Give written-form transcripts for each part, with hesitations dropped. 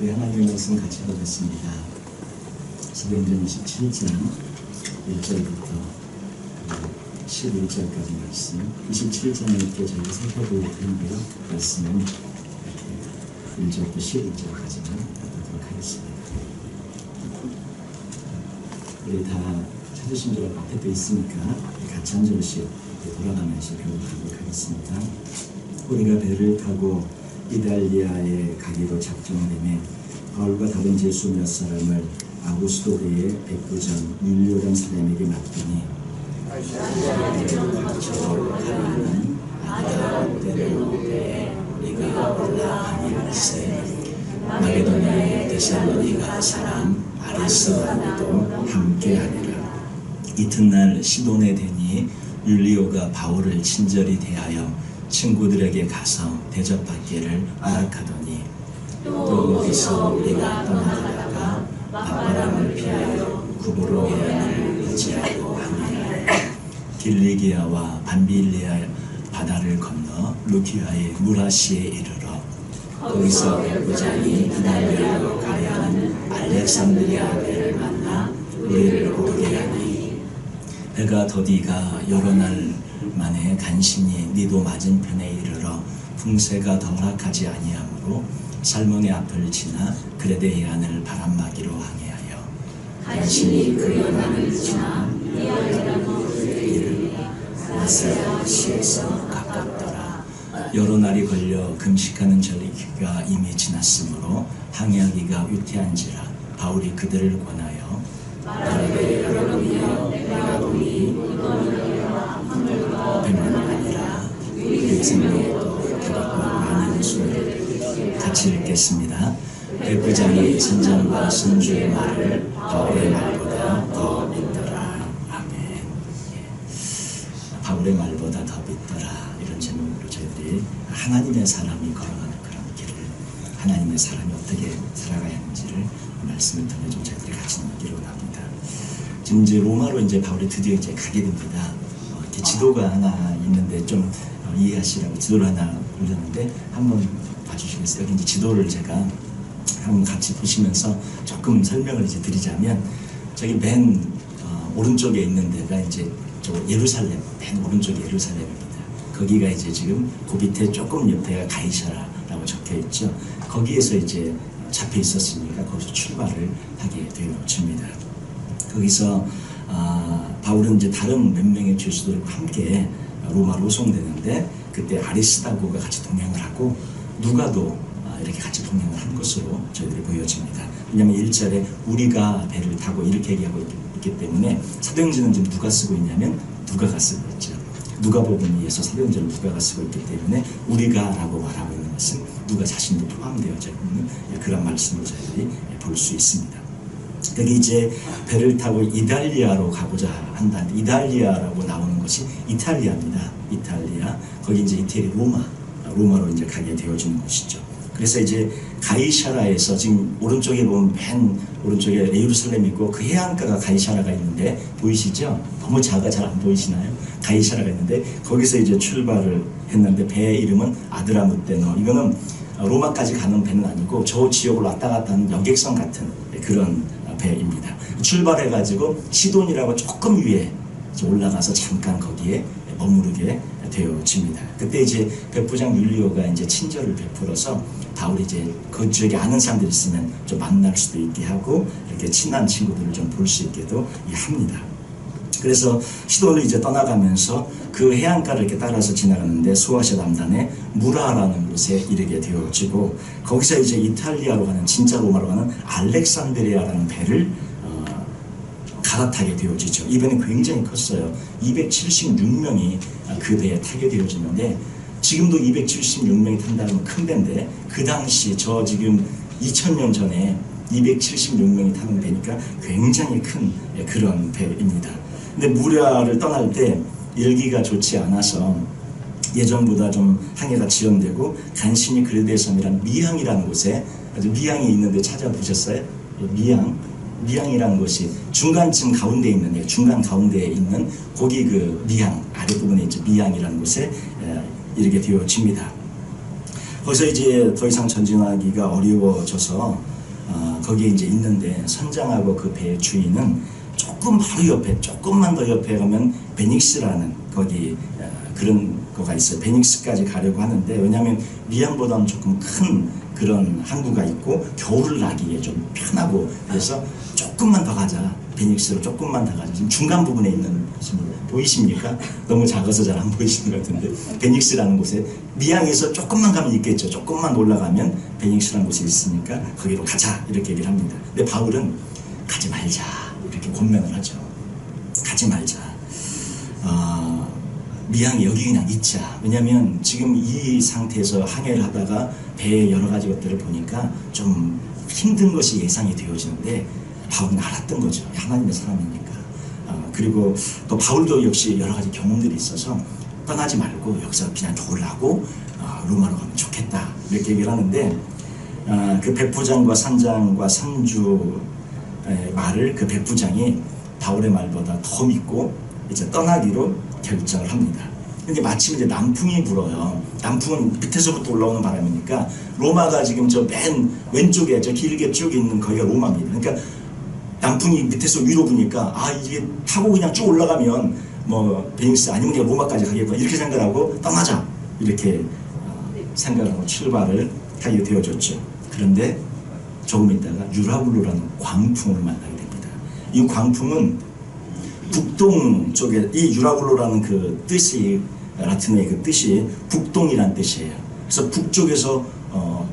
우리 하나님의 말씀 같이 보겠습니다. 사도행전 27장 1절부터 11절까지 말씀. 27장을 이렇게 저희가 살펴볼 텐데요. 말씀은 1절부터 11절까지만 보도록 하겠습니다. 우리 다 찾으신 줄 앞에 또 있으니까 같이 한 절씩 돌아가면서 교독하도록 하겠습니다. 우리가 배를 타고 이달리아에 가기로 작정되매 바울과 다른 제수 몇 사람을 아구스도대의 백부장 율리오라는 사람에게 맡기니 저로 가는 아다로데로에 네가 올라 하니라세 마게도냐의 데살로니가 사람 아리스도아도 함께하니라. 이튿날 시돈에 대니 율리오가 바울을 친절히 대하여 친구들에게 가서 대접받기를 허락하더니 또 거기서 우리가 떠나다가 바바람을 피하여 구브로 해안을 의지하고 하니라. 길리기아와 밤빌리아 바다를 건너 루키아의 무라시에 이르러 거기서 백부장이 이달리아로 가려 하는 알렉산드리아 배를 만나 우리를 오르게 하니 배가 더디가 여러 날 만에 간신히 니도 맞은편에 이르러 풍세가 더 허락하지 아니하므로 살몬의 앞을 지나 그레데 해안을 바람막이로 항해하여 간신히 그 해안을 지나 이르러 라세아 시에서 가깝더라. 여러 날이 걸려 금식하는 절기가 이미 지났으므로 항해하기가 위태한지라 바울이 그들을 권하여 나라베 여러분이여 내가 보니 배만 아니라 우리 생명에도 기록과 많은 수를 같이 읽겠습니다. 백부장이 선장과 선주의 말을 바울의 말보다 더 믿더라. 아멘. 바울의 말보다 더 믿더라. 이런 제목으로 저희들이 하나님의 사람이 걸어가는 그런 길을, 하나님의 사람이 어떻게 살아가야 하는지를 말씀을 통해 좀 저희들이 같이 느끼러 합니다. 지금 이제 로마로 이제 바울이 드디어 이제 가게 됩니다. 이렇게 지도가 하나 있는데 좀 이해하시라고 지도를 하나 올렸는데 한번 봐주시겠어요? 여기 이제 지도를 제가 한번 같이 보시면서 조금 설명을 이제 드리자면 저기 맨 오른쪽에 있는 데가 이제 저 예루살렘, 맨 오른쪽에 예루살렘입니다. 거기가 이제 지금 그 밑에 조금 옆에가 가이사라라고 적혀 있죠. 거기에서 이제 잡혀 있었으니까 거기서 출발을 하게 되어집니다. 거기서 바울은 이제 다른 몇 명의 죄수들과 함께 로마로 호송되는데 그때 아리스다고가 같이 동행을 하고 누가도 이렇게 같이 동행을 한 것으로 저희들이 보여집니다. 왜냐하면 1절에 우리가 배를 타고 이렇게 얘기하고 있기 때문에 사도행전은 지금 누가 쓰고 있냐면 누가가 쓰고 있죠. 누가복음에 의해서 사도행전을 누가가 쓰고 있기 때문에 우리가 라고 말하고 있는 것은 누가 자신도 포함되어져 있는 그런 말씀을 저희들이 볼 수 있습니다. 여기 이제 배를 타고 이달리아로 가고자 한다는데 이달리아라고 나오는 것이 이탈리아입니다. 이탈리아. 거기 이제 이태리 로마로 이제 가게 되어지는 것이죠. 그래서 이제 가이사라에서 지금 오른쪽에 보면 맨 오른쪽에 예루살렘이 있고 그 해안가가 가이사라가 있는데 보이시죠? 너무 작아 잘 안 보이시나요? 가이사라가 있는데 거기서 이제 출발을 했는데 배의 이름은 아드라무테노. 이거는 로마까지 가는 배는 아니고 저 지역을 왔다 갔다 하는 여객선 같은 그런 배입니다. 출발해가지고 시돈이라고 조금 위에 올라가서 잠깐 거기에 머무르게 되어집니다. 그때 이제 백부장 율리오가 이제 친절을 베풀어서 바울이 이제 그 지역에 아는 사람들이 있으면 좀 만날 수도 있게 하고 이렇게 친한 친구들을 좀 볼 수 있게도 합니다. 그래서 시돈을 이제 떠나가면서 그 해안가를 이렇게 따라서 지나가는데 소아시아 남단의 무라라는 곳에 이르게 되어지고 거기서 이제 이탈리아로 가는 진짜 로마로 가는 알렉산드리아라는 배를 갈아타게 되어지죠. 이 배는 굉장히 컸어요. 276명이 그 배에 타게 되어지는데 지금도 276명이 탄다는 큰 배인데 그 당시 저 지금 2000년 전에 276명이 타는 배니까 굉장히 큰 그런 배입니다. 근데 무라를 떠날 때 일기가 좋지 않아서 예전보다 좀 항해가 지연되고 간신히 그레데 섬이라는 미항이라는 곳에 아주 미항이 있는데 찾아보셨어요? 미항이라는 곳이 중간쯤 가운데에 있는 중간 가운데에 있는 거기 그 미항 아랫부분에 있죠. 미항이라는 곳에 이르게 되어집니다. 거기서 이제 더 이상 전진하기가 어려워져서 거기에 이제 있는데 선장하고 그 배의 주인은 조금 바로 옆에, 조금만 더 옆에 가면 베닉스라는 거기 그런 거가 있어요. 베닉스까지 가려고 하는데, 왜냐하면 미양보다는 조금 큰 그런 항구가 있고 겨울을 나기에 좀 편하고, 그래서 조금만 더 가자, 베닉스로 조금만 더 가자. 지금 중간 부분에 있는 보이십니까? 너무 작아서 잘 안 보이시는 것 같은데, 베닉스라는 곳에 미양에서 조금만 가면 있겠죠. 조금만 올라가면 베닉스라는 곳에 있으니까 거기로 가자, 이렇게 얘기를 합니다. 근데 바울은 가지 말자 이렇게 권면을 하죠. 가지 말자. 미양이 여기 그냥 있자. 왜냐하면 지금 이 상태에서 항해를 하다가 배의 여러 가지 것들을 보니까 좀 힘든 것이 예상이 되어지는데, 바울은 알았던 거죠. 하나님의 사람이니까. 그리고 또 바울도 역시 여러 가지 경험들이 있어서 떠나지 말고 여기서 그냥 돌라고 로마로 가면 좋겠다, 이렇게 얘기를 하는데, 그 백부장과 산장과 산주 말을 그 백부장이 바울의 말보다 더 믿고 이제 떠나기로 결정을 합니다. 근데 마침 이제 남풍이 불어요. 남풍은 밑에서부터 올라오는 바람이니까, 로마가 지금 저 맨 왼쪽에 저 길게 쭉 있는 거기가 로마입니다. 그러니까 남풍이 밑에서 위로 부니까 이게 타고 그냥 쭉 올라가면 뭐 베닉스 아니면 그냥 로마까지 가겠구나, 이렇게 생각하고 떠나자, 이렇게 생각하고 출발을 하게 되어졌죠. 그런데 조금 있다가 유라굴로라는 광풍을 만나게 됩니다. 이 광풍은 북동 쪽에, 이 유라굴로라는 그 뜻이, 라틴어의 그 뜻이 북동이란 뜻이에요. 그래서 북쪽에서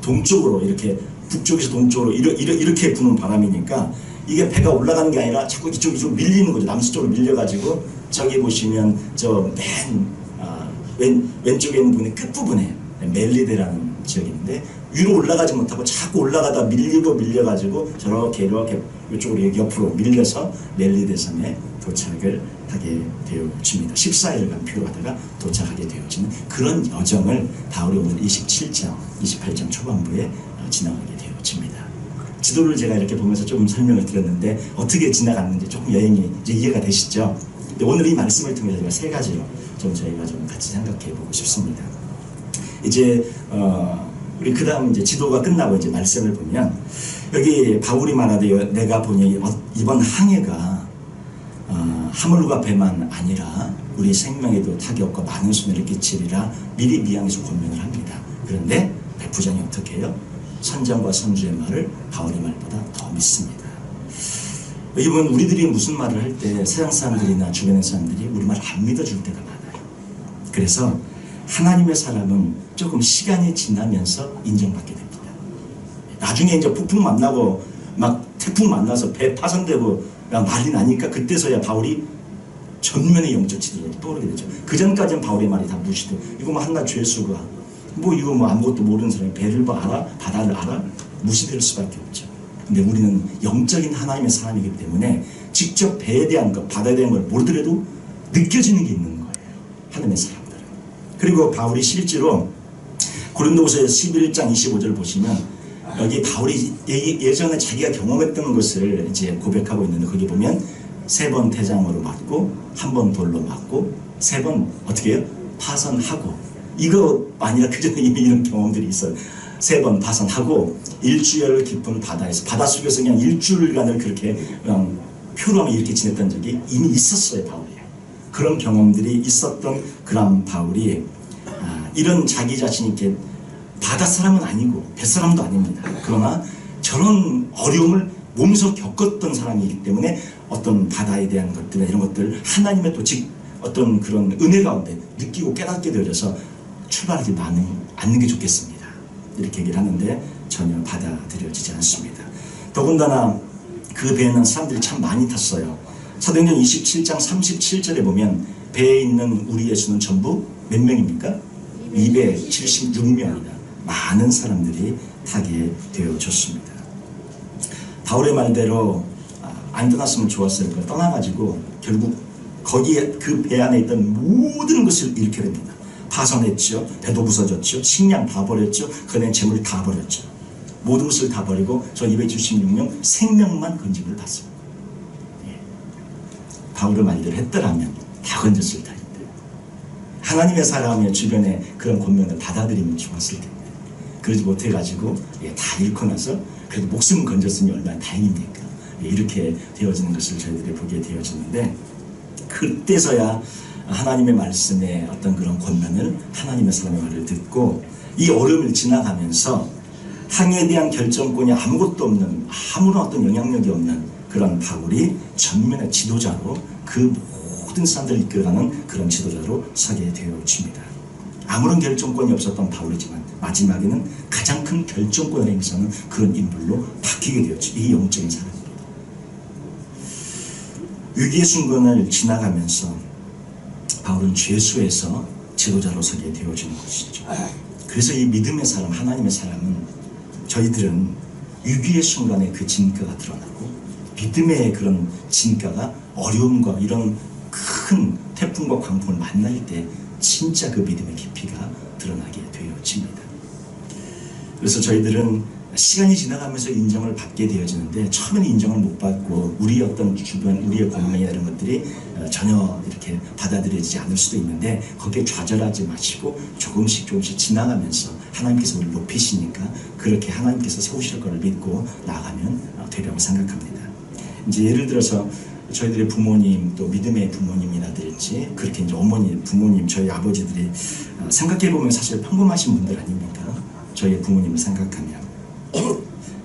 동쪽으로, 이렇게 북쪽에서 동쪽으로 이렇게 부는 바람이니까 이게 배가 올라가는 게 아니라 자꾸 이쪽으로 밀리는 거죠. 남서쪽으로 밀려가지고, 저기 보시면 저 왼쪽에 있는 부분의 끝부분에 멜리데라는 지역이 있는데, 위로 올라가지 못하고 자꾸 올라가다 밀려가지고 저렇게 이쪽으로 옆으로 밀려서 멜리데 섬에 도착을 하게 되어집니다. 14일간 표류하다가 도착하게 되어지는 그런 여정을 바울이 오늘 27장, 28장 초반부에 지나가게 되어집니다. 지도를 제가 이렇게 보면서 조금 설명을 드렸는데 어떻게 지나갔는지 조금 여행이 이제 이해가 되시죠? 근데 오늘 이 말씀을 통해서 제가 세 가지로 좀 저희가 좀 같이 생각해 보고 싶습니다. 이제 우리 그 다음 이제 지도가 끝나고 이제 말씀을 보면, 여기 바울이 말하되 내가 보니 이번 항해가 하물과 배만 아니라 우리 생명에도 타격과 많은 손해를 끼치리라 미리 미양에서 권면을 합니다. 그런데 백부장이 어떻게 해요? 선장과 선주의 말을 바울의 말보다 더 믿습니다. 여기 보면 우리들이 무슨 말을 할 때 세상 사람들이나 주변의 사람들이 우리 말을 안 믿어줄 때가 많아요. 그래서 하나님의 사람은 조금 시간이 지나면서 인정받게 됩니다. 나중에 이제 폭풍 만나고 막 태풍 만나서 배 파손되고 말이 나니까 그때서야 바울이 전면의 영적 지도로 떠오르게 되죠. 그 전까지는 바울의 말이 다 무시돼. 이거 뭐 한낱 죄수가 뭐 이거 뭐 아무것도 모르는 사람이 배를 뭐 알아? 바다를 알아? 무시될 수밖에 없죠. 근데 우리는 영적인 하나님의 사람이기 때문에 직접 배에 대한 것, 바다에 대한 걸 모르더라도 느껴지는 게 있는 거예요. 하나님의 사람들은. 그리고 바울이 실제로 고린도후서 11장 25절 보시면, 여기 바울이 예전에 자기가 경험했던 것을 이제 고백하고 있는데, 거기 보면 3번 대장으로 맞고, 1번 돌로 맞고, 3번 어떻게 해요? 파선하고. 이거 아니라 그전에 이미 이런 경험들이 있어요. 3번 파선하고, 일주일 깊은 바다에서, 바닷속에서 그냥 일주일간을 그렇게 그냥 표로하며 이렇게 지냈던 적이 이미 있었어요, 바울이. 그런 경험들이 있었던 그런 바울이 이런 자기 자신이 이렇게 바다 사람은 아니고 뱃사람도 아닙니다. 그러나 저런 어려움을 몸소 겪었던 사람이기 때문에 어떤 바다에 대한 것들, 이런 것들 하나님의 또 어떤 그런 은혜 가운데 느끼고 깨닫게 되어져서 출발하지 않는 게 좋겠습니다, 이렇게 얘기를 하는데 전혀 받아들여지지 않습니다. 더군다나 그 배에는 사람들이 참 많이 탔어요. 사도행전 27장 37절에 보면 배에 있는 우리 예수는 전부 몇 명입니까? 276명이다. 많은 사람들이 타게 되어졌습니다. 바울의 말대로 안 떠났으면 좋았을 걸 떠나가지고 결국 거기에 그 배 안에 있던 모든 것을 잃게 됩니다. 파손했죠. 배도 부서졌죠. 식량 다 버렸죠. 그다음에 재물 다 버렸죠. 모든 것을 다 버리고 저 276명 생명만 건짐을 받습니다. 예. 바울의 말대로 했더라면 다 건졌을 텐데, 하나님의 사람의 주변에 그런 권면을 받아들이면 좋았을 텐데, 그러지 못해가지고 다 잃고 나서 그래도 목숨 건졌으니 얼마나 다행입니까? 이렇게 되어지는 것을 저희들이 보게 되어지는데, 그때서야 하나님의 말씀에 어떤 그런 권면을, 하나님의 사람의 말을 듣고 이 어려움을 지나가면서 항해에 대한 결정권이 아무것도 없는, 아무런 어떤 영향력이 없는 그런 바울이 전면의 지도자로, 그 모든 사람들을 이끌어가는 그런 지도자로 서게 되어집니다. 아무런 결정권이 없었던 바울이지만 마지막에는 가장 큰 결정권을 행사하는 그런 인물로 바뀌게 되었죠. 이 영적인 사람입니다. 위기의 순간을 지나가면서 바울은 죄수에서 지도자로 서게 되어지는 것이죠. 그래서 이 믿음의 사람, 하나님의 사람은, 저희들은 위기의 순간에 그 진가가 드러나고, 믿음의 그런 진가가 어려움과 이런 큰 태풍과 광풍을 만날 때 진짜 그 믿음의 깊이가 드러나게 되어집니다. 그래서 저희들은 시간이 지나가면서 인정을 받게 되어지는데, 처음에는 인정을 못 받고 우리의 어떤 주변, 우리의 권명이나 이런 것들이 전혀 이렇게 받아들여지지 않을 수도 있는데, 거기에 좌절하지 마시고 조금씩 지나가면서 하나님께서 우리를 높이시니까 그렇게 하나님께서 세우실 것을 믿고 나가면 되리라고 생각합니다. 이제 예를 들어서 저희들의 부모님, 또 믿음의 부모님이라든지, 그렇게 이제 어머니, 부모님, 저희 아버지들이 생각해보면 사실 평범하신 분들 아닙니까? 저희의 부모님을 생각하면.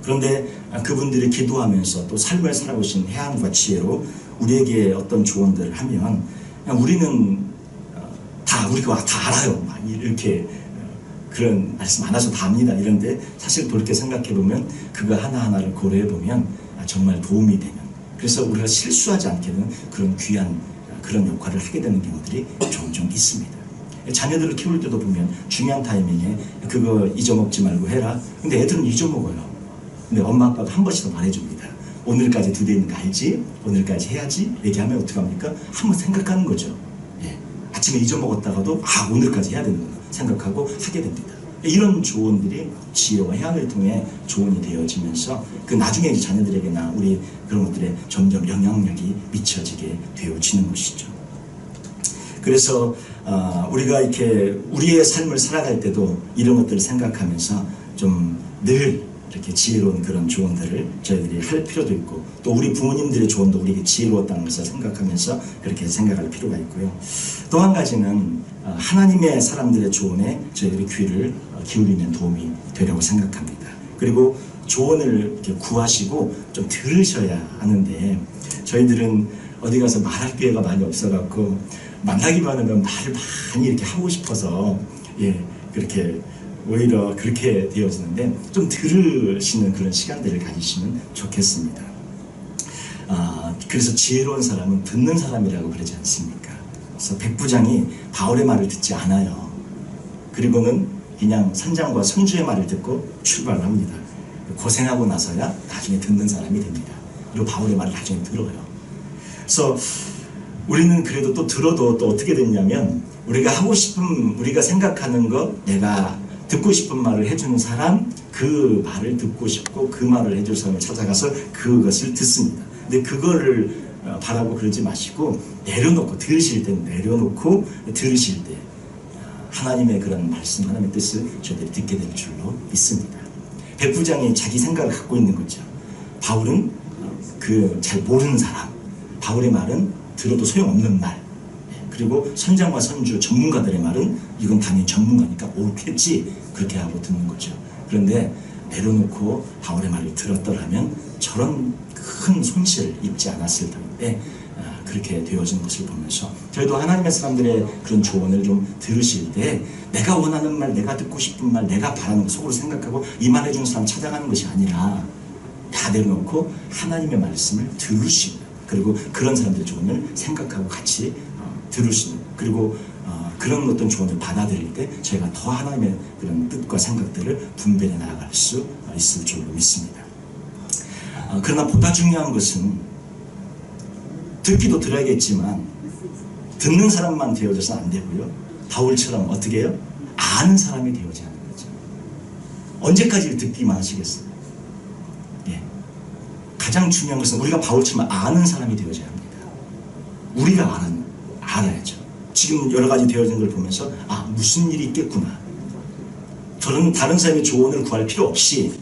그런데 그분들이 기도하면서 또 삶을 살아오신 해안과 지혜로 우리에게 어떤 조언들을 하면, 그냥 우리는 우리가 다 알아요, 막 이렇게 그런 말씀 안 하셔도 다 압니다, 이런데 사실 돌이켜 생각해보면 그거 하나하나를 고려해보면 정말 도움이 되는, 그래서 우리가 실수하지 않게 되는 그런 귀한 그런 역할을 하게 되는 경우들이 종종 있습니다. 자녀들을 키울 때도 보면 중요한 타이밍에 그거 잊어먹지 말고 해라. 근데 애들은 잊어먹어요. 근데 엄마 아빠가 한 번씩 더 말해줍니다. 오늘까지 두 대 있는 거 알지? 오늘까지 해야지? 얘기하면 어떡합니까? 한번 생각하는 거죠. 아침에 잊어먹었다가도 오늘까지 해야 되는구나 생각하고 하게 됩니다. 이런 조언들이 지혜와 해안을 통해 조언이 되어지면서 그 나중에 이제 자녀들에게나 우리 그런 것들에 점점 영향력이 미쳐지게 되어지는 것이죠. 그래서 우리가 이렇게 우리의 삶을 살아갈 때도 이런 것들을 생각하면서 좀 늘 이렇게 지혜로운 그런 조언들을 저희들이 할 필요도 있고, 또 우리 부모님들의 조언도 우리에게 지혜로웠다는 것을 생각하면서 그렇게 생각할 필요가 있고요. 또 한 가지는 하나님의 사람들의 조언에 저희들이 귀를 기울이면 도움이 되려고 생각합니다. 그리고 조언을 이렇게 구하시고 좀 들으셔야 하는데, 저희들은 어디 가서 말할 기회가 많이 없어갖고 만나기만 하면 말을 많이 이렇게 하고 싶어서 그렇게 오히려 그렇게 되어지는데, 좀 들으시는 그런 시간들을 가지시면 좋겠습니다. 그래서 지혜로운 사람은 듣는 사람이라고 그러지 않습니까? 그래서 백부장이 바울의 말을 듣지 않아요. 그리고는 그냥 선장과 선주의 말을 듣고 출발을 합니다. 고생하고 나서야 나중에 듣는 사람이 됩니다. 그리고 바울의 말을 나중에 들어요. 그래서 우리는 그래도 또 들어도 또 어떻게 됐냐면, 우리가 하고 싶은, 우리가 생각하는 것, 내가 듣고 싶은 말을 해주는 사람, 그 말을 듣고 싶고 그 말을 해줄 사람을 찾아가서 그것을 듣습니다. 근데 그거를 바라고 그러지 마시고 내려놓고, 들으실 때 내려놓고 들으실 때 하나님의 그런 말씀, 하나님의 뜻을 저희들이 듣게 될 줄로 믿습니다. 백부장이 자기 생각을 갖고 있는 거죠. 바울은 그 잘 모르는 사람, 바울의 말은 들어도 소용없는 말, 그리고 선장과 선주 전문가들의 말은 이건 당연히 전문가니까 옳겠지, 그렇게 하고 듣는 거죠. 그런데 내려놓고 바울의 말을 들었더라면 저런 큰 손실을 입지 않았을 텐데 그렇게 되어진 것을 보면서 저희도 하나님의 사람들의 그런 조언을 좀 들으실 때 내가 원하는 말, 내가 듣고 싶은 말, 내가 바라는 거 속으로 생각하고 이 말해주는 사람 찾아가는 것이 아니라 다 내려놓고 하나님의 말씀을 들으시고, 그리고 그런 사람들의 조언을 생각하고 같이 들으시는, 그리고 그런 어떤 조언을 받아들일 때 저희가 더 하나님의 그런 뜻과 생각들을 분별해 나아갈 수 있을 줄로 믿습니다. 그러나 보다 중요한 것은 듣기도 들어야겠지만 듣는 사람만 되어져서는 안 되고요. 바울처럼 어떻게 해요? 아는 사람이 되어져야 하는 거죠. 언제까지 듣기만 하시겠어요? 가장 중요한 것은 우리가 바울처럼 아는 사람이 되어져야 합니다. 우리가 알아야죠. 지금 여러 가지 되어진 걸 보면서 무슨 일이 있겠구나. 저는 다른 사람의 조언을 구할 필요 없이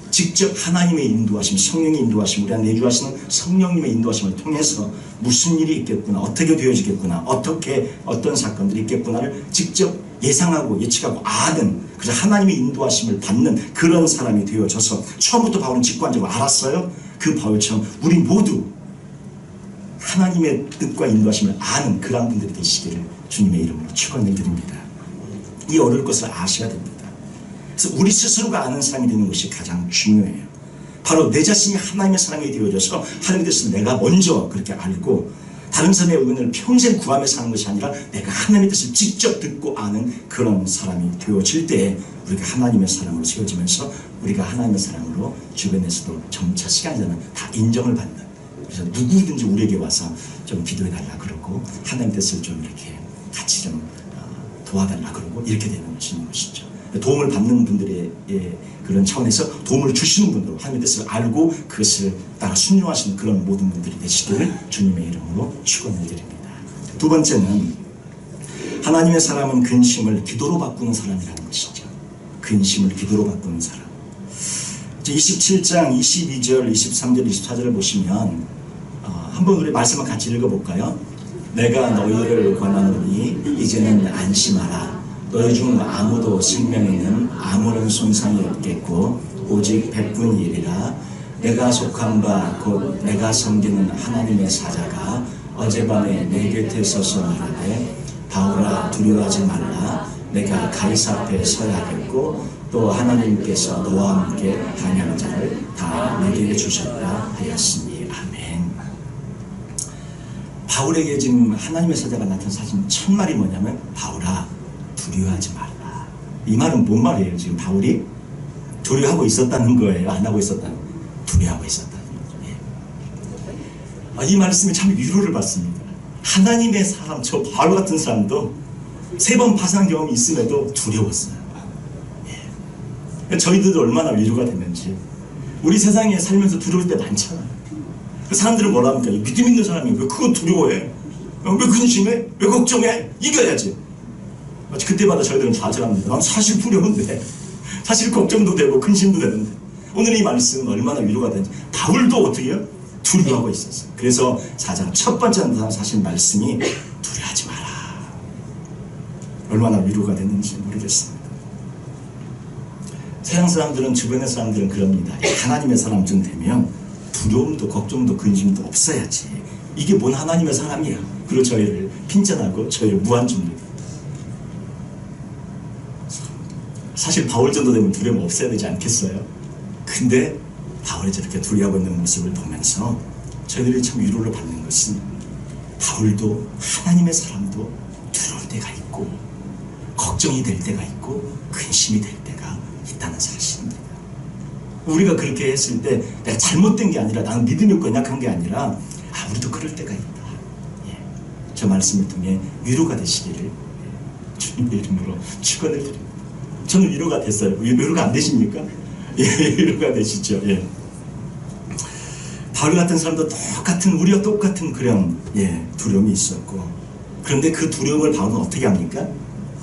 직접 하나님의 인도하심, 성령의 인도하심, 우리 안에 내주하시는 성령님의 인도하심을 통해서 무슨 일이 있겠구나, 어떻게 되어지겠구나, 어떤 사건들이 있겠구나를 직접 예상하고 예측하고 아는, 그래서 하나님의 인도하심을 받는 그런 사람이 되어져서 처음부터 바울은 직관적으로 알았어요. 그 바울처럼 우리 모두 하나님의 뜻과 인도하심을 아는 그런 분들이 되시기를 주님의 이름으로 축원을 드립니다. 이 어려울 것을 아셔야 됩니다. 그래서 우리 스스로가 아는 사람이 되는 것이 가장 중요해요. 바로 내 자신이 하나님의 사람이 되어져서 하나님의 뜻을 내가 먼저 그렇게 알고 다른 사람의 의견을 평생 구하며 사는 것이 아니라 내가 하나님의 뜻을 직접 듣고 아는 그런 사람이 되어질 때 우리가 하나님의 사람으로 세워지면서 우리가 하나님의 사람으로 주변에서도 점차 시간이 지나면 다 인정을 받는, 그래서 누구든지 우리에게 와서 좀 기도해달라 그러고 하나님의 뜻을 좀 이렇게 같이 좀 도와달라 그러고 이렇게 되는 것이죠. 도움을 받는 분들의 그런 차원에서 도움을 주시는 분들, 하나님의 뜻을 알고 그것을 따라 순종하시는 그런 모든 분들이 되시기를 주님의 이름으로 축원을 드립니다. 두 번째는 하나님의 사람은 근심을 기도로 바꾸는 사람이라는 것이죠. 근심을 기도로 바꾸는 사람. 27장 22절, 23절, 24절을 보시면 한번 우리 말씀을 같이 읽어볼까요? 내가 너희를 권하노니 이제는 안심하라. 너희 중 아무도 생명에는 아무런 손상이 없겠고 오직 백분이리라. 내가 속한 바 곧 내가 섬기는 하나님의 사자가 어젯밤에 내 곁에 서서 말하되 바울아 두려워하지 말라. 내가 가이사 앞에 서야겠고 또 하나님께서 너와 함께 다니는 자를 다 내게 주셨다 하였으니 아멘. 바울에게 지금 하나님의 사자가 나타나신 첫 말이 뭐냐면 바울아 두려워하지 말라. 이 말은 뭔 말이에요? 지금 바울이 두려워하고 있었다는 거예요? 안 하고 있었다는 거예요? 두려워하고 있었다는 거예요. 이 말씀이 참 위로를 받습니다. 하나님의 사람, 저 바울 같은 사람도 3번 파산 경험이 있음에도 두려웠어요. 저희들도 얼마나 위로가 됐는지. 우리 세상에 살면서 두려울 때 많잖아요. 사람들은 뭐라 합니까? 믿음 있는 사람이 왜 그거 두려워해? 왜 근심해? 왜 걱정해? 이겨야지. 그때마다 저희들은 좌절합니다. 난 사실 두려운데, 사실 걱정도 되고 근심도 되는데. 오늘 이 말씀은 얼마나 위로가 되는지. 바울도 어떻게 해요? 두려워하고 있었어요. 그래서 사장 첫 번째 사실 말씀이 두려워하지 마라. 얼마나 위로가 됐는지 모르겠습니다. 세상 사람들은, 주변의 사람들은 그럽니다. 하나님의 사람쯤 되면 두려움도 걱정도 근심도 없어야지. 이게 뭔 하나님의 사람이야. 그리고 저희를 핀잔하고 저희를 무한줍니다. 사실 바울 정도 되면 두려움 없어야 되지 않겠어요? 근데 바울이 저렇게 두려워하고 있는 모습을 보면서 저희들이 참 위로를 받는 것은 바울도 하나님의 사람도 두려울 때가 있고 걱정이 될 때가 있고 근심이 될 때가 있다는 사실입니다. 우리가 그렇게 했을 때 내가 잘못된 게 아니라 나는 믿음이 연약한 게 아니라 우리도 그럴 때가 있다. 저 말씀을 통해 위로가 되시기를 주님의 이름으로 축원을 드립니다. 저는 위로가 됐어요. 위로가 안 되십니까? 위로가 되시죠. 바울 같은 사람도 우리와 똑같은 그런 두려움이 있었고, 그런데 그 두려움을 바울은 어떻게 합니까?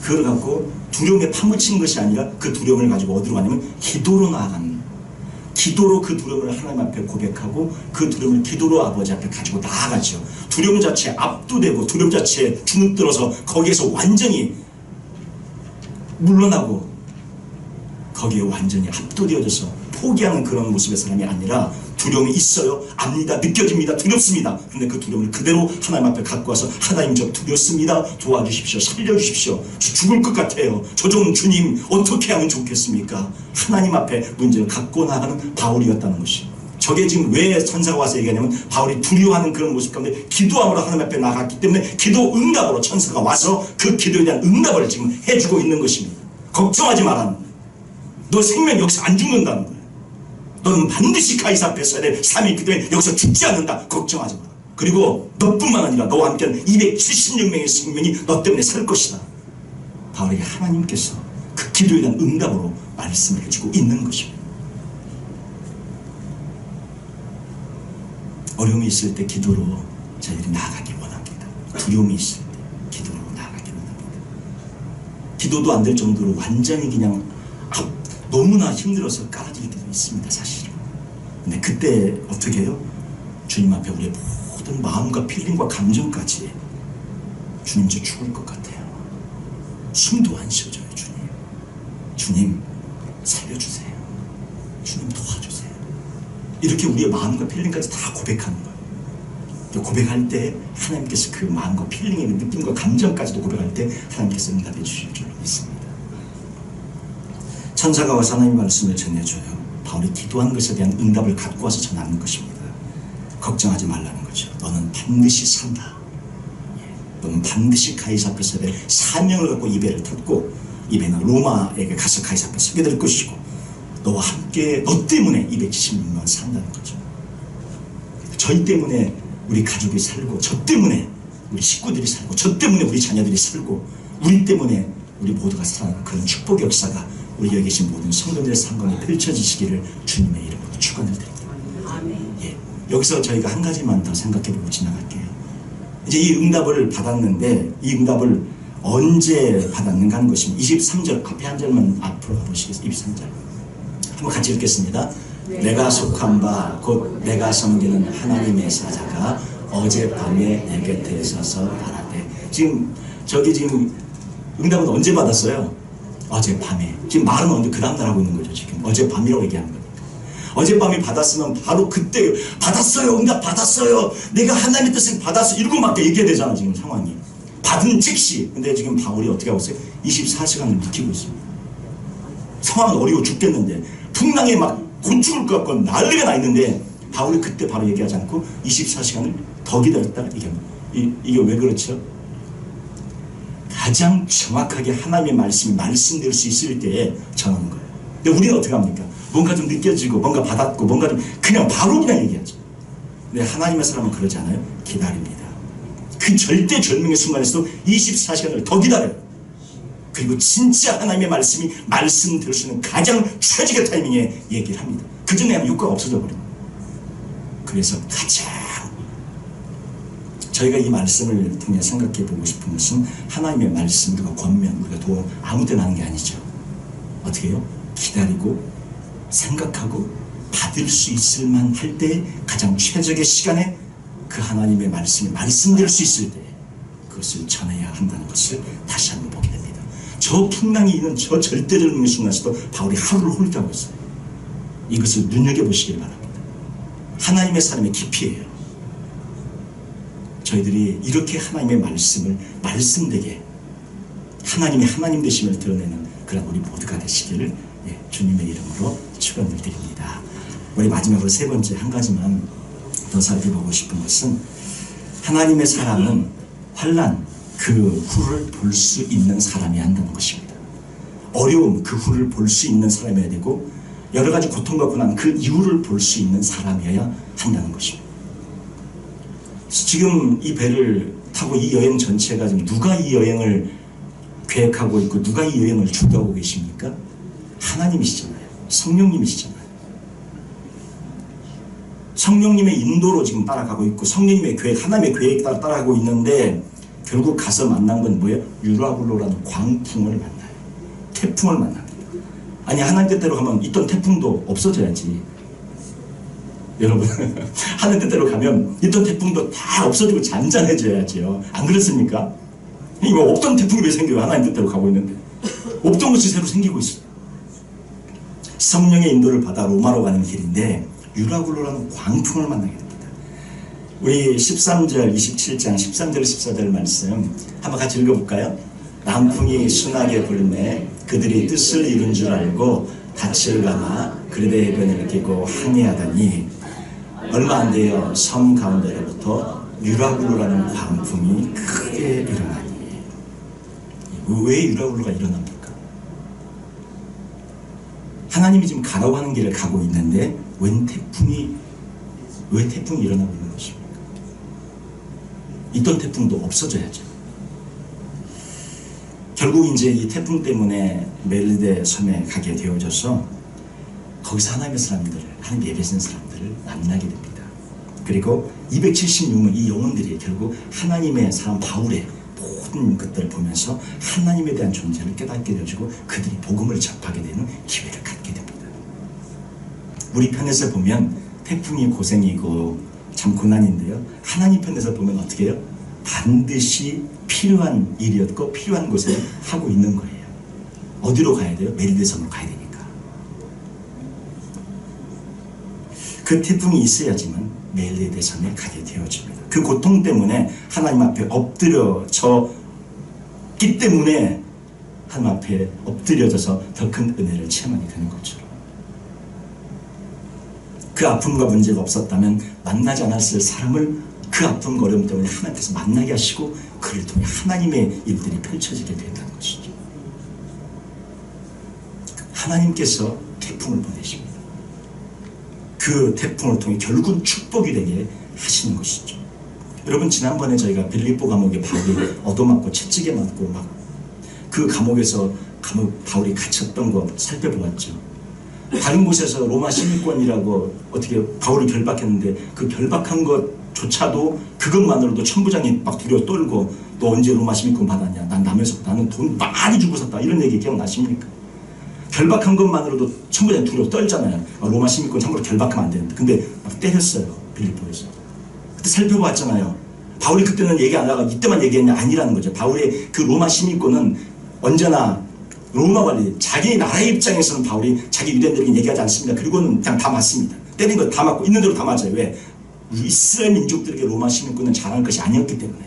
그걸 갖고 두려움에 파묻힌 것이 아니라 그 두려움을 가지고 어디로 가냐면 기도로 나아가는, 기도로 그 두려움을 하나님 앞에 고백하고 그 두려움을 기도로 아버지 앞에 가지고 나아가죠. 두려움 자체에 압도되고 두려움 자체에 주눅들어서 거기에서 완전히 물러나고 거기에 완전히 압도되어져서 포기하는 그런 모습의 사람이 아니라 두려움이 있어요. 압니다. 느껴집니다. 두렵습니다. 근데 그 두려움을 그대로 하나님 앞에 갖고 와서 하나님 저 두렵습니다. 도와주십시오. 살려주십시오. 죽을 것 같아요. 저 좀 주님 어떻게 하면 좋겠습니까? 하나님 앞에 문제를 갖고 나가는 바울이었다는 것이. 저게 지금 왜 천사가 와서 얘기하냐면 바울이 두려워하는 그런 모습 가운데 기도함으로 하나님 앞에 나갔기 때문에 기도 응답으로 천사가 와서 그 기도에 대한 응답을 지금 해주고 있는 것입니다. 걱정하지 마라. 너 생명 여기서 안 죽는다는 거야. 너는 반드시 가이사 앞에 서야 될 삶이 있기 때문에 여기서 죽지 않는다. 걱정하지 마. 그리고 너뿐만 아니라 너와 함께하는 276명의 생명이 너 때문에 살 것이다. 바울에게 하나님께서 그 기도에 대한 응답으로 말씀을 해주고 있는 것입니다. 어려움이 있을 때 기도로 저희들이 나아가길 원합니다. 두려움이 있을 때 기도로 나아가길 원합니다. 기도도 안 될 정도로 완전히 그냥 너무나 힘들어서 깔아질 때도 있습니다, 사실은. 근데 그때 어떻게 해요? 주님 앞에 우리의 모든 마음과 필링과 감정까지 주님 저 죽을 것 같아요. 숨도 안 쉬어져요. 주님 살려주세요. 주님 도와주세요. 이렇게 우리의 마음과 필링까지 다 고백하는 거예요. 고백할 때 하나님께서 그 마음과 필링의 느낌과 감정까지도 고백할 때 하나님께서 응답해 주실 줄 믿습니다. 천사가 와서 하나님의 말씀을 전해줘요. 바울이 기도한 것에 대한 응답을 갖고 와서 전하는 것입니다. 걱정하지 말라는 거죠. 너는 반드시 산다. 너는 반드시 가이사 앞에 서야 될 사명을 갖고 이 배를 탔고, 이 배는 로마에게 가서 가이사 앞에 서게 될 것이고, 너와 함께 너 때문에 276명 산다는 거죠. 저희 때문에 우리 가족이 살고, 저 때문에 우리 식구들이 살고, 저 때문에 우리 자녀들이 살고, 우리 때문에 우리 모두가 살아가는 그런 축복의 역사가 우리 여기 계신 모든 성도들의 삶 가운데 펼쳐지시기를 주님의 이름으로 축원을 드립니다. 예, 여기서 저희가 한 가지만 더 생각해보고 지나갈게요. 이제 이 응답을 받았는데, 이 응답을 언제 받았는가 하는 것입니다. 23절 앞에 한 절만 앞으로 가보시겠습니다. 23절 한번 같이 읽겠습니다. 내가 속한 바 곧 내가 섬기는 하나님의 사자가 어젯밤에 내 곁에 서서 말하되, 지금 응답은 언제 받았어요? 어젯밤에. 지금 말은 언제? 그 다음날 하고 있는 거죠. 지금 어젯밤이라고 얘기하는 거니까. 어젯밤에 받았으면 바로 그때 받았어요. 응답 받았어요. 내가 하나님의 뜻을 받았어. 이러고 막 얘기해야 되잖아, 지금 상황이. 받은 즉시. 근데 지금 바울이 어떻게 하고 있어요? 24시간을 지키고 있습니다. 상황은 어려워 죽겠는데, 풍랑에 막 곤충을 것 같고 난리가 나 있는데, 바울이 그때 바로 얘기하지 않고 24시간을 더 기다렸다가 얘기합니다. 이게 왜 그렇죠? 가장 정확하게 하나님의 말씀이 말씀될 수 있을 때에 전하는 거예요. 근데 우리는 어떻게 합니까? 뭔가 좀 느껴지고, 뭔가 받았고, 뭔가 좀 그냥 바로 그냥 얘기하죠. 근데 하나님의 사람은 그러지 않아요. 기다립니다. 그 절대 절명의 순간에서도 24시간을 더 기다려요. 그리고 진짜 하나님의 말씀이 말씀될 수 있는 가장 최적의 타이밍에 얘기를 합니다. 그 전에 하면 효과가 없어져 버려요. 그래서 가장 저희가 이 말씀을 통해 생각해 보고 싶은 것은, 하나님의 말씀, 우리가 권면, 우리가 도움 아무 때나 하는 게 아니죠. 어떻게 해요? 기다리고 생각하고 받을 수 있을 만 할 때, 가장 최적의 시간에 그 하나님의 말씀이 말씀될 수 있을 때 그것을 전해야 한다는 것을 다시 한번 보게 됩니다. 저 풍랑이 있는 저 절대적인 순간에서도 바울이 하루를 홀드하고 있어요. 이것을 눈여겨보시길 바랍니다. 하나님의 사람의 깊이예요. 저희들이 이렇게 하나님의 말씀을 말씀되게, 하나님의 하나님 되심을 드러내는 그런 우리 모두가 되시기를 주님의 이름으로 축원을 드립니다. 우리 마지막으로 세 번째 한 가지만 더 살펴보고 싶은 것은, 하나님의 사람은 환난 그 후를 볼 수 있는 사람이어야 한다는 것입니다. 어려움 그 후를 볼 수 있는 사람이어야 되고, 여러 가지 고통받고 난 그 이후를 볼 수 있는 사람이어야 한다는 것입니다. 지금 이 배를 타고 이 여행 전체가 지금 누가 이 여행을 계획하고 있고 누가 이 여행을 주도하고 계십니까? 하나님이시잖아요. 성령님이시잖아요. 성령님의 인도로 지금 따라가고 있고, 성령님의 계획, 하나님의 계획 따라 따라가고 있는데, 결국 가서 만난 건 뭐예요? 유라굴로라는 광풍을 만나요. 태풍을 만납니다. 아니, 하나님 뜻대로 하면 있던 태풍도 없어져야지. 여러분, 하나님 뜻대로 가면 있던 태풍도 다 없어지고 잔잔해져야지요. 안 그렇습니까? 이거 없던 태풍이 왜 생겨요? 하나님 뜻대로 가고 있는데. 없던 것이 새로 생기고 있어요. 성령의 인도를 받아 로마로 가는 길인데, 유라굴로라는 광풍을 만나게 됩니다. 우리 13절, 27장 13절, 14절 말씀 한번 같이 읽어볼까요? 남풍이 순하게 불매 그들이 뜻을 이룬 줄 알고 닻을 감아 그르데 해변을 끼고 항해하다니, 얼마 안 되어 섬 가운데로부터 유라굴로라는 광풍이 크게 일어나니. 왜 유라굴로가 일어납니까? 하나님이 지금 가라고 하는 길을 가고 있는데 왜 태풍이 일어나고 있는 것입니까? 있던 태풍도 없어져야죠. 결국 이제 이 태풍 때문에 멜리데 섬에 가게 되어져서 거기서 하나님의 사람들, 하나님 예배하는 사람들을 만나게 됩니다. 그리고 276명 이 영혼들이 결국 하나님의 사람 바울의 모든 것들을 보면서 하나님에 대한 존재를 깨닫게 되어지고 그들이 복음을 접하게 되는 기회를 갖게 됩니다. 우리 편에서 보면 태풍이 고생이고 참 고난인데요, 하나님 편에서 보면 어떻게 해요? 반드시 필요한 일이었고 필요한 곳에 하고 있는 거예요. 어디로 가야 돼요? 멜리데섬으로 가야 되니까. 그 태풍이 있어야지만 멜리데섬에 가게 되어집니다. 그 고통 때문에 하나님 앞에 엎드려졌기 때문에 하나님 앞에 엎드려져서 더 큰 은혜를 체험하게 되는 것처럼, 그 아픔과 문제가 없었다면 만나지 않았을 사람을 그 아픔과 어려움 때문에 하나님께서 만나게 하시고 그를 통해 하나님의 일들이 펼쳐지게 된다는 것이죠. 하나님께서 태풍을 보내십니다. 그 태풍을 통해 결국은 축복이 되게 하시는 것이죠. 여러분, 지난번에 저희가 빌립보 감옥에 바울이 얻어맞고 채찍에 맞고 막 그 감옥에서 바울이 갇혔던 거 살펴보았죠. 다른 곳에서 로마 시민권이라고 어떻게 바울을 결박했는데 그 결박한 것조차도 그것만으로도 천부장이 막 두려워 떨고, 너 언제 로마 시민권 받았냐, 난 남에서 나는 돈 많이 주고 샀다, 이런 얘기 기억나십니까? 결박한 것만으로도 천부장이 두려워 떨잖아요. 로마 시민권 참고로 결박하면 안 되는데, 근데 막 때렸어요, 빌립보에서. 그때 살펴봤잖아요. 바울이 그때는 얘기 안 하다가 이때만 얘기했냐? 아니라는 거죠. 바울의 그 로마 시민권은 언제나 로마 관리, 자기 나라의 입장에서는 바울이 자기 유대인들에게 얘기하지 않습니다. 그리고는 그냥 다 맞습니다. 때린 거 다 맞고 있는 대로 다 맞아요. 왜? 이스라엘 민족들에게 로마 시민권은 잘할 것이 아니었기 때문에.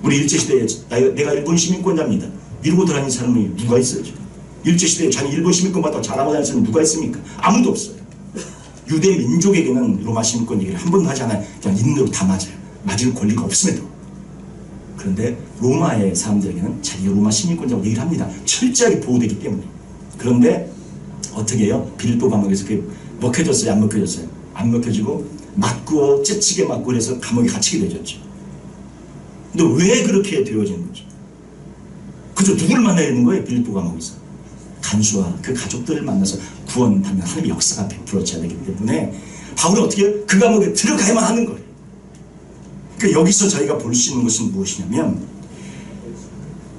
우리 일제시대에 내가 일본 시민권자입니다, 이러고 다니는 사람이 누가 있어요? 지금 일제시대에 자기 일본 시민권 받다가 잘하고 다니는 사람이 누가 있습니까? 아무도 없어요. 유대 민족에게는 로마 시민권 얘기를 한 번도 하지 않아요. 그냥 있는 대로 다 맞아요. 맞을 권리가 없음에도. 그런데 로마의 사람들에게는 자기가 로마 시민권자라고 얘기를 합니다. 철저하게 보호되기 때문에. 그런데 어떻게 해요? 빌립보 감옥에서 그게 먹혀졌어요? 안 먹혀졌어요? 안 먹혀지고 맞고 째치게 맞고 그래서 감옥에 갇히게 되었죠. 근데 왜 그렇게 되어진 거죠? 그저 누구를 만나야 되는 거예요? 빌립보 감옥에서 간수와 그 가족들을 만나서 구원하면 하나님의 역사가 베풀어져야 되기 때문에 바울은 어떻게 해요? 그 감옥에 들어가야만 하는 거예요. 그러니까 여기서 저희가 볼 수 있는 것은 무엇이냐면,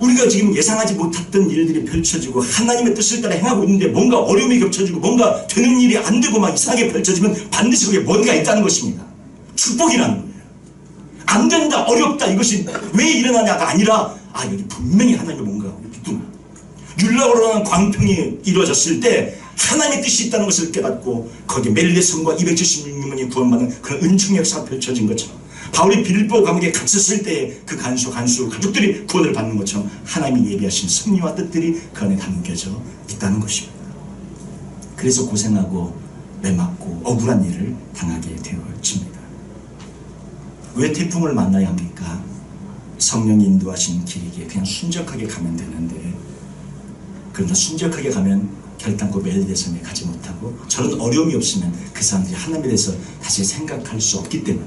우리가 지금 예상하지 못했던 일들이 펼쳐지고 하나님의 뜻을 따라 행하고 있는데 뭔가 어려움이 겹쳐지고 뭔가 되는 일이 안 되고 막 이상하게 펼쳐지면 반드시 거기에 뭔가 있다는 것입니다. 축복이라는 거예요. 안 된다, 어렵다, 이것이 왜 일어나냐가 아니라, 아, 여기 분명히 하나님의 뭔가 있구나. 율라오라는 광풍이 이루어졌을 때 하나님의 뜻이 있다는 것을 깨닫고 거기에 멜리데섬과 276명이 구원받는 그런 은총의 역사가 펼쳐진 것처럼, 바울이 빌립보 감옥에 갇혔을 때 그 간수 가족들이 구원을 받는 것처럼 하나님이 예비하신 섭리와 뜻들이 그 안에 담겨져 있다는 것입니다. 그래서 고생하고 매맞고 억울한 일을 당하게 되어집니다. 왜 태풍을 만나야 합니까? 성령이 인도하시는 길이기에 그냥 순적하게 가면 되는데, 그러나 순적하게 가면 결단코 멜리데섬에 가지 못하고 저런 어려움이 없으면 그 사람들이 하나님에 대해서 다시 생각할 수 없기 때문에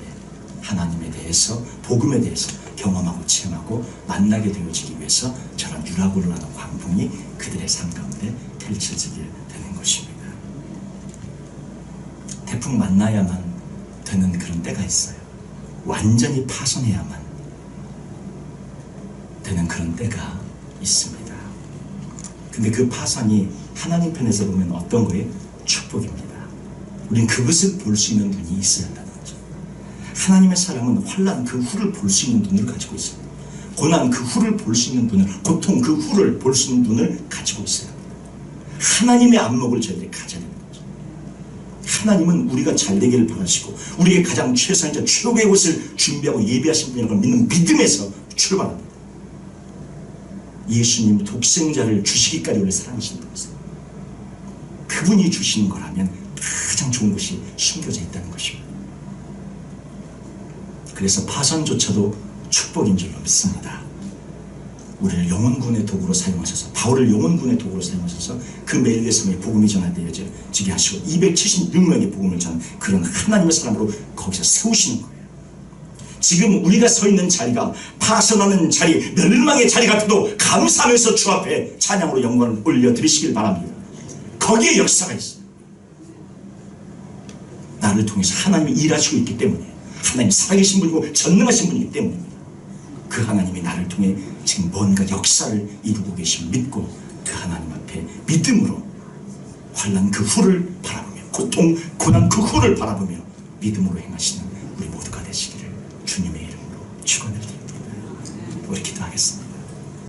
하나님에 대해서, 복음에 대해서 경험하고 체험하고 만나게 되어지기 위해서 저런 유라굴로라는 광풍이 그들의 삶 가운데 펼쳐지게 되는 것입니다. 태풍 만나야만 되는 그런 때가 있어요. 완전히 파손해야만 되는 그런 때가 있습니다. 근데 그 파손이 하나님 편에서 보면 어떤 거예요? 축복입니다. 우린 그것을 볼 수 있는 눈이 있어야 한다는 거죠. 하나님의 사람은 환난 그 후를 볼 수 있는 눈을 가지고 있습니다. 고난 그 후를 볼 수 있는 눈을, 고통 그 후를 볼 수 있는 눈을 가지고 있어야 합니다. 하나님의 안목을 저희들이 가져야 되는 거죠. 하나님은 우리가 잘 되기를 바라시고 우리에게 가장 최선이자 최고의 것을 준비하고 예비하신 분이라고 믿는 믿음에서 출발합니다. 예수님 독생자를 주시기까지 우리를 사랑하신 분이세요. 그분이 주시는 거라면 가장 좋은 것이 숨겨져 있다는 것입니다. 그래서 파선조차도 축복인 줄로 믿습니다. 우리를 영혼군의 도구로 사용하셔서, 바울을 영혼군의 도구로 사용하셔서 그 멜리데섬에 복음이 전하되어지게 하시고 276명의 복음을 전한 그런 하나님의 사람으로 거기서 세우시는 거예요. 지금 우리가 서 있는 자리가 파선하는 자리, 멸망의 자리 같아도 감사하면서 주 앞에 찬양으로 영광을 올려드리시길 바랍니다. 거기에 역사가 있어요. 나를 통해서 하나님이 일하시고 있기 때문에, 하나님이 살아계신 분이고 전능하신 분이기 때문입니다. 그 하나님이 나를 통해 지금 뭔가 역사를 이루고 계신 믿고 그 하나님 앞에 믿음으로 환난 그 후를 바라보며 고통, 고난 그 후를 바라보며 믿음으로 행하시는 우리 모두가 되시기를 주님의 이름으로 축원을 드립니다. 우리 기도하겠습니다.